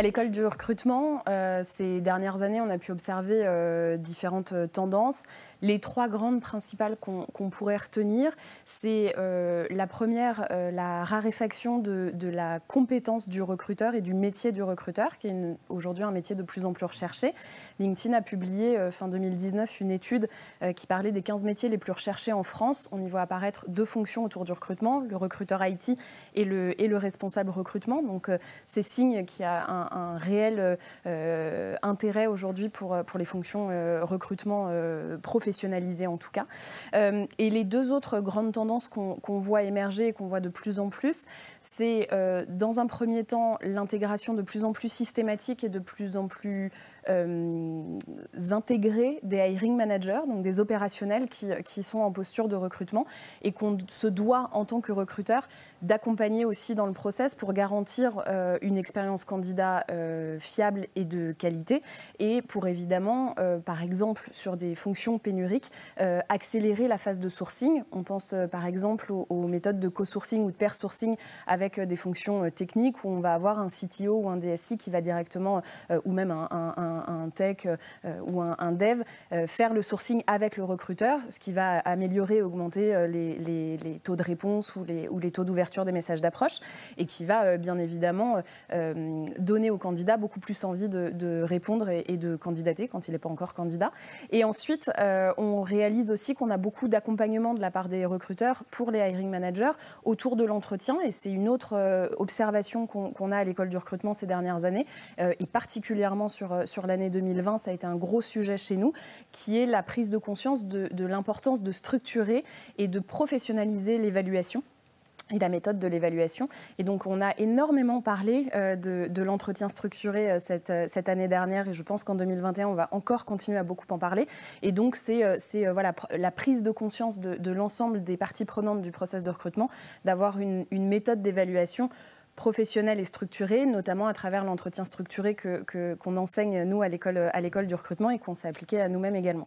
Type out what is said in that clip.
À l'école du recrutement, ces dernières années, on a pu observer différentes tendances. Les trois grandes principales qu'on pourrait retenir, c'est la première, la raréfaction de la compétence du recruteur et du métier du recruteur, qui est aujourd'hui un métier de plus en plus recherché. LinkedIn a publié fin 2019 une étude qui parlait des 15 métiers les plus recherchés en France. On y voit apparaître deux fonctions autour du recrutement, le recruteur IT et le responsable recrutement. Donc c'est signe qu'il y a un réel intérêt aujourd'hui pour les fonctions recrutement professionnalisées en tout cas. Et les deux autres grandes tendances qu'on voit émerger et qu'on voit de plus en plus, c'est dans un premier temps l'intégration de plus en plus systématique et de plus en plus intégrée des hiring managers, donc des opérationnels qui sont en posture de recrutement et qu'on se doit en tant que recruteur d'accompagner aussi dans le process pour garantir une expérience candidat fiable et de qualité et pour évidemment, par exemple, sur des fonctions pénuriques, accélérer la phase de sourcing. On pense par exemple aux méthodes de co-sourcing ou de pair sourcing avec des fonctions techniques où on va avoir un CTO ou un DSI qui va directement, ou même un tech ou un dev, faire le sourcing avec le recruteur, ce qui va améliorer et augmenter les taux de réponse ou les taux d'ouverture des messages d'approche et qui va bien évidemment donner au candidat beaucoup plus envie de répondre et de candidater quand il n'est pas encore candidat. Et ensuite, on réalise aussi qu'on a beaucoup d'accompagnement de la part des recruteurs pour les hiring managers autour de l'entretien et c'est une autre observation qu'on a à l'école du recrutement ces dernières années et particulièrement sur l'année 2020, ça a été un gros sujet chez nous qui est la prise de conscience de l'importance de structurer et de professionnaliser l'évaluation et la méthode de l'évaluation. Et donc, on a énormément parlé de l'entretien structuré cette année dernière et je pense qu'en 2021, on va encore continuer à beaucoup en parler. Et donc, c'est voilà, la prise de conscience de l'ensemble des parties prenantes du process de recrutement, d'avoir une méthode d'évaluation professionnelle et structurée, notamment à travers l'entretien structuré qu'on enseigne, nous, à l'école du recrutement et qu'on s'est appliqué à nous-mêmes également.